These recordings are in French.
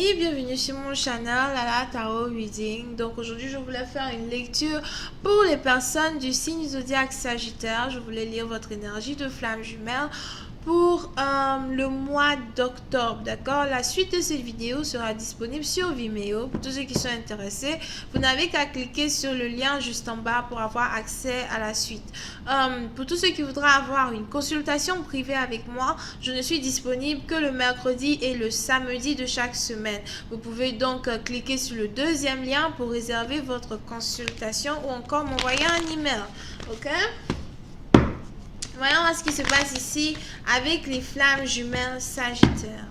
amis, bienvenue sur mon channel Lala Tarot Reading. Donc aujourd'hui je voulais faire une lecture pour les personnes du signe zodiaque Sagittaire. Je voulais lire votre énergie de flamme jumelle pour le mois d'octobre, d'accord. La suite de cette vidéo sera disponible sur Vimeo. Pour tous ceux qui sont intéressés, vous n'avez qu'à cliquer sur le lien juste en bas pour avoir accès à la suite. Pour tous ceux qui voudraient avoir une consultation privée avec moi, je ne suis disponible que le mercredi et le samedi de chaque semaine. Vous pouvez donc cliquer sur le deuxième lien pour réserver votre consultation ou encore m'envoyer un email, ok. Voyons ce qui se passe ici avec les flammes jumelles Sagittaire.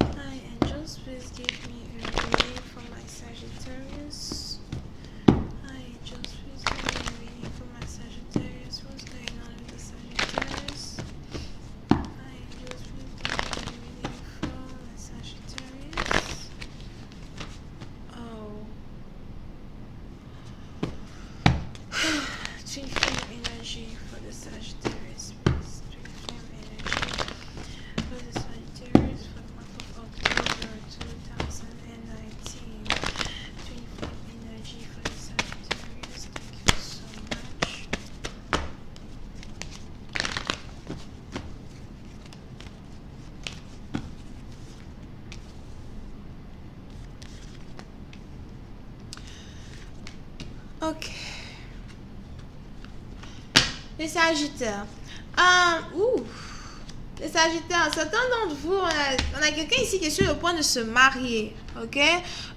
Hi angels, please give me a reading for my Sagittarius. Hi angels, please give me a reading for my Sagittarius. What's going on with the Sagittarius? Hi angels, please give me a reading for my Sagittarius. Oh. Twin flame energy for the Sagittarius, please. Twin flame energy for the Sagittarius for the month of October 2019. Twin flame energy for the Sagittarius. Thank you so much. Ok. Les Sagittaires. Les Sagittaires, certains d'entre vous, on a quelqu'un ici qui est sur le point de se marier, ok.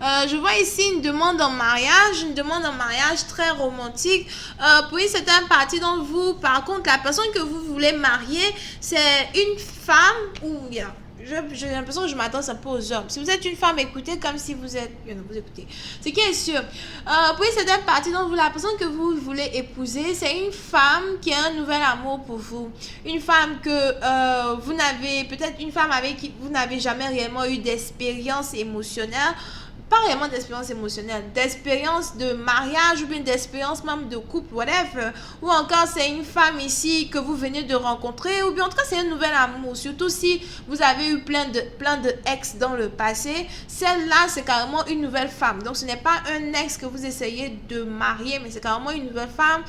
Je vois ici une demande en mariage, très romantique. Pour une certaine partie d'entre vous, par contre, la personne que vous voulez marier, c'est une femme ou bien. J'ai l'impression que je m'attends un peu aux hommes. Si vous êtes une femme, écoutez comme si vous êtes... vous écoutez. Ce qui est sûr, pour une certaine partie d'entre vous, la personne que vous voulez épouser, c'est une femme qui a un nouvel amour pour vous. Une femme que vous n'avez... Peut-être une femme avec qui vous n'avez jamais réellement eu d'expérience émotionnelle. Pas réellement d'expérience émotionnelle, d'expérience de mariage ou bien d'expérience même de couple, whatever. Ou encore c'est une femme ici que vous venez de rencontrer, ou bien en tout cas c'est un nouvel amour. Surtout si vous avez eu plein de ex dans le passé, celle-là c'est carrément une nouvelle femme. Donc ce n'est pas un ex que vous essayez de marier, mais c'est carrément une nouvelle femme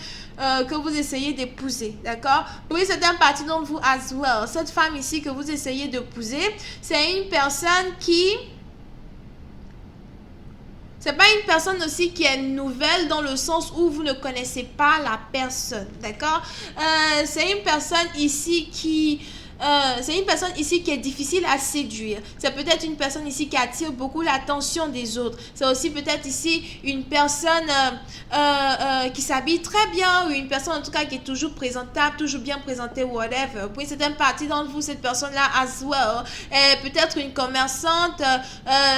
que vous essayez d'épouser, d'accord. Pour une certaine partie d'entre vous as well, cette femme ici que vous essayez d'épouser, c'est une personne qui... C'est pas une personne aussi qui est nouvelle dans le sens où vous ne connaissez pas la personne, d'accord. C'est une personne ici qui... est difficile à séduire. C'est peut-être une personne ici qui attire beaucoup l'attention des autres. C'est aussi peut-être ici une personne qui s'habille très bien, ou une personne en tout cas qui est toujours présentable, toujours bien présentée, whatever. Pour une certaine partie d'entre vous, cette personne-là as well est peut-être une commerçante.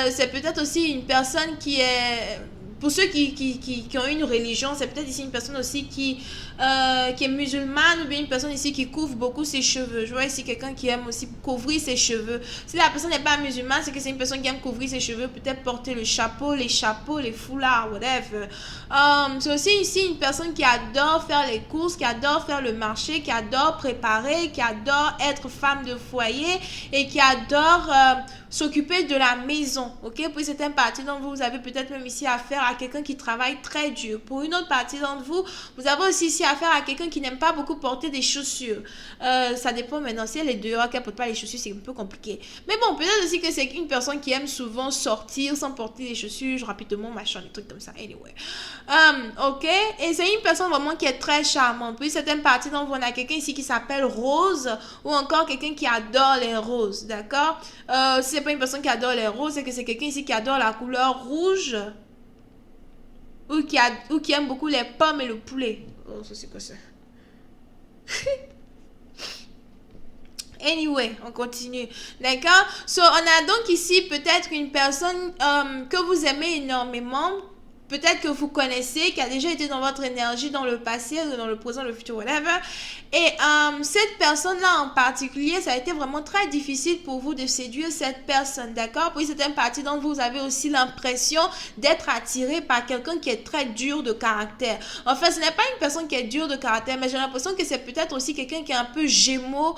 C'est peut-être aussi une personne qui est... Pour ceux qui ont une religion, c'est peut-être ici une personne aussi qui est musulmane, ou bien une personne ici qui couvre beaucoup ses cheveux. Je vois ici quelqu'un qui aime aussi couvrir ses cheveux. Si la personne n'est pas musulmane, c'est que c'est une personne qui aime couvrir ses cheveux, peut-être porter le chapeau, les foulards, whatever. C'est aussi ici une personne qui adore faire les courses, qui adore faire le marché, qui adore préparer, qui adore être femme de foyer et qui adore s'occuper de la maison, ok. Pour certaines parties d'entre vous, vous avez peut-être même ici affaire à quelqu'un qui travaille très dur. Pour une autre partie d'entre vous, vous avez aussi ici affaire à quelqu'un qui n'aime pas beaucoup porter des chaussures. Ça dépend maintenant. Si elle est dehors, qu'elle ne porte pas les chaussures, c'est un peu compliqué. Mais bon, peut-être aussi que c'est une personne qui aime souvent sortir sans porter les chaussures, rapidement, machin, des trucs comme ça. Anyway. Ok. Et c'est une personne vraiment qui est très charmante. Pour certaines parties d'entre vous, on a quelqu'un ici qui s'appelle Rose, ou encore quelqu'un qui adore les roses, d'accord. C'est pas une personne qui adore les roses, c'est que c'est quelqu'un ici qui adore la couleur rouge, ou qui aime beaucoup les pommes et le poulet. Oh, ça c'est quoi ça? Anyway, on continue. D'accord? So, on a donc ici peut-être une personne que vous aimez énormément. Peut-être que vous connaissez, qui a déjà été dans votre énergie dans le passé, dans le présent, le futur, whatever. Et cette personne-là en particulier, ça a été vraiment très difficile pour vous de séduire cette personne, d'accord? Pour une certaine partie d'entre vous, vous avez aussi l'impression d'être attiré par quelqu'un qui est très dur de caractère. En fait, ce n'est pas une personne qui est dure de caractère, mais j'ai l'impression que c'est peut-être aussi quelqu'un qui est un peu gémeaux,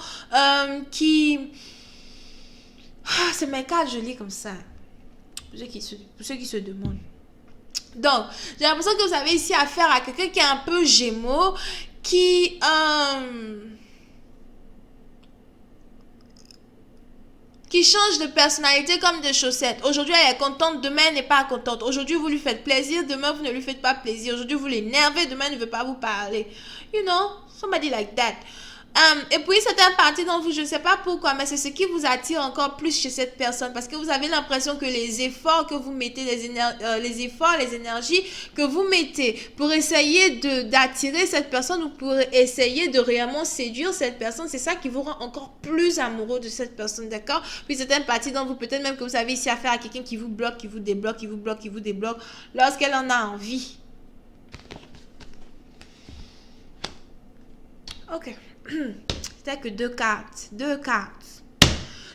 qui... Ah, c'est mes cartes, je lis comme ça. Pour ceux qui se demandent. Donc, j'ai l'impression que vous avez ici affaire à quelqu'un qui est un peu gémeaux, qui change de personnalité comme des chaussettes. Aujourd'hui, elle est contente, demain, elle n'est pas contente. Aujourd'hui, vous lui faites plaisir, demain, vous ne lui faites pas plaisir. Aujourd'hui, vous l'énervez, demain, elle ne veut pas vous parler. You know, somebody like that. Et puis, certaines parties d'entre vous, je ne sais pas pourquoi, mais c'est ce qui vous attire encore plus chez cette personne. Parce que vous avez l'impression que les efforts que vous mettez, les énergies que vous mettez pour essayer d'attirer cette personne ou pour essayer de réellement séduire cette personne, c'est ça qui vous rend encore plus amoureux de cette personne, d'accord? Puis, certaines parties d'entre vous, peut-être même que vous avez ici affaire à quelqu'un qui vous bloque, qui vous débloque, qui vous bloque, qui vous débloque, lorsqu'elle en a envie. Ok. C'était que deux cartes.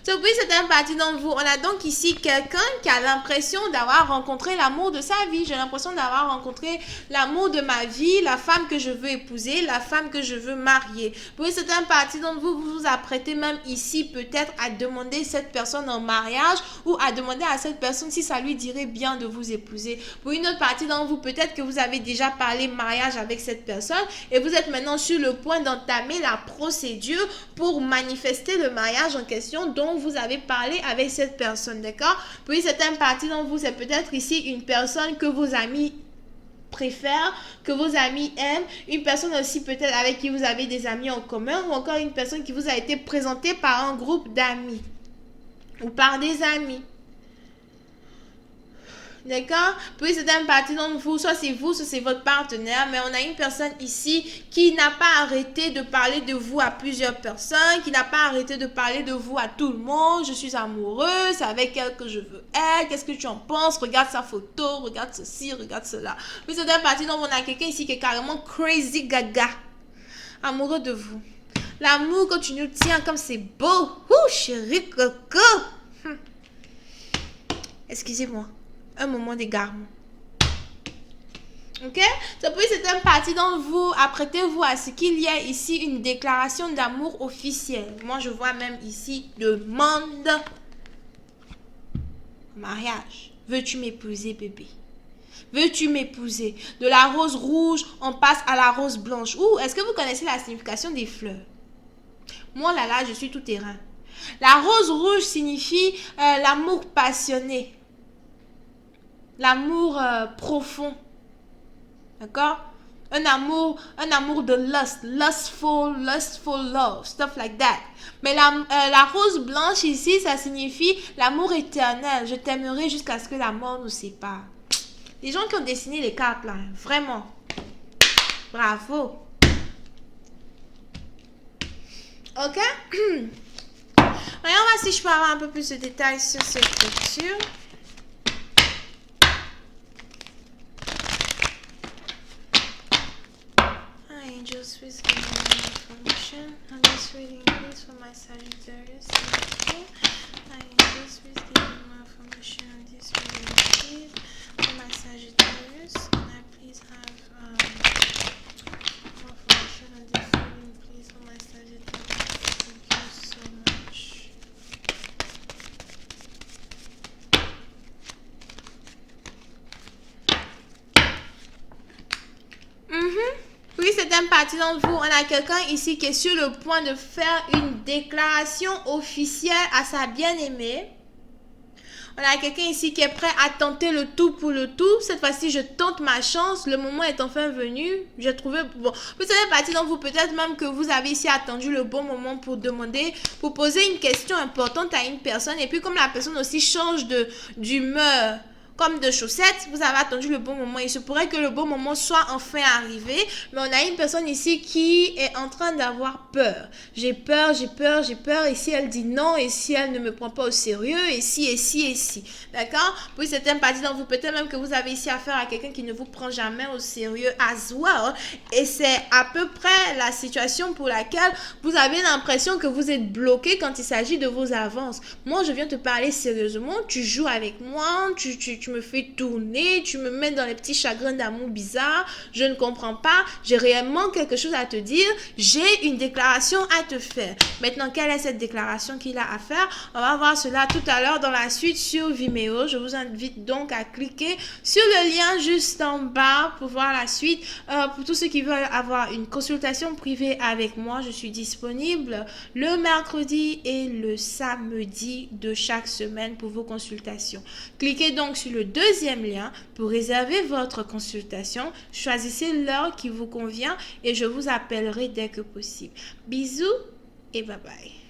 Puis certaines parties d'entre vous, on a donc ici quelqu'un qui a l'impression d'avoir rencontré l'amour de sa vie. J'ai l'impression d'avoir rencontré l'amour de ma vie, la femme que je veux épouser, la femme que je veux marier. Puis certaines parties d'entre vous, vous vous apprêtez même ici peut-être à demander cette personne en mariage ou à demander à cette personne si ça lui dirait bien de vous épouser. Pour une autre partie d'entre vous, peut-être que vous avez déjà parlé mariage avec cette personne et vous êtes maintenant sur le point d'entamer la procédure pour manifester le mariage en question dont vous avez parlé avec cette personne, d'accord? Puis certaines parties d'entre vous, c'est peut-être ici une personne que vos amis préfèrent, que vos amis aiment, une personne aussi peut-être avec qui vous avez des amis en commun ou encore une personne qui vous a été présentée par un groupe d'amis ou par des amis. D'accord? Puis c'est une partie d'entre vous, soit c'est vous, soit c'est votre partenaire, mais on a une personne ici qui n'a pas arrêté de parler de vous à plusieurs personnes, qui n'a pas arrêté de parler de vous à tout le monde. Je suis amoureuse, c'est avec elle que je veux être, qu'est-ce que tu en penses? Regarde sa photo, regarde ceci, regarde cela. Puis c'est une partie d'entre vous, on a quelqu'un ici qui est carrément crazy gaga, amoureux de vous. L'amour quand tu nous tiens comme c'est beau. Ouh, chérie coco. Excusez-moi. Un moment d'égarement. Ok? Puis c'est une partie d'entre vous, apprêtez-vous à ce qu'il y ait ici une déclaration d'amour officielle. Moi, je vois même ici demande mariage. Veux-tu m'épouser, bébé? Veux-tu m'épouser? De la rose rouge, on passe à la rose blanche. Ouh, est-ce que vous connaissez la signification des fleurs? Moi, là, je suis tout terrain. La rose rouge signifie l'amour passionné. L'amour profond. D'accord? Un amour de lustful love, stuff like that. Mais la rose blanche ici, ça signifie l'amour éternel. Je t'aimerai jusqu'à ce que la mort nous sépare. Les gens qui ont dessiné les cartes là, vraiment. Bravo. Ok? Voyons voir si je peux avoir un peu plus de détails sur cette lecture. Angels, please give me more information on this reading, please, for my Sagittarius. Thank you. Angels, please give me more information on this reading, please, for my Sagittarius. Can I please have more information on this reading, please, for my Sagittarius? Thank you so much. Oui, c'est une partie d'entre vous. On a quelqu'un ici qui est sur le point de faire une déclaration officielle à sa bien-aimée. On a quelqu'un ici qui est prêt à tenter le tout pour le tout. Cette fois-ci, je tente ma chance. Le moment est enfin venu. J'ai trouvé... Bon, vous savez, partie d'entre vous, peut-être même que vous avez ici attendu le bon moment pour demander, pour poser une question importante à une personne. Et puis, comme la personne aussi change d'humeur, comme de chaussettes, vous avez attendu le bon moment. Il se pourrait que le bon moment soit enfin arrivé, mais on a une personne ici qui est en train d'avoir peur. J'ai peur, et si elle dit non, et si elle ne me prend pas au sérieux, et si. D'accord? Puis certaines parties d'entre vous, peut-être même que vous avez ici affaire à quelqu'un qui ne vous prend jamais au sérieux as well, et c'est à peu près la situation pour laquelle vous avez l'impression que vous êtes bloqué quand il s'agit de vos avances. Moi, je viens te parler sérieusement, tu joues avec moi, tu me fais tourner, tu me mets dans les petits chagrins d'amour bizarres, je ne comprends pas, j'ai réellement quelque chose à te dire, j'ai une déclaration à te faire. Maintenant, quelle est cette déclaration qu'il a à faire? On va voir cela tout à l'heure dans la suite sur Vimeo. Je vous invite donc à cliquer sur le lien juste en bas pour voir la suite. Pour tous ceux qui veulent avoir une consultation privée avec moi, je suis disponible le mercredi et le samedi de chaque semaine pour vos consultations. Cliquez donc sur le deuxième lien pour réserver votre consultation. Choisissez l'heure qui vous convient et je vous appellerai dès que possible. Bisous et bye bye.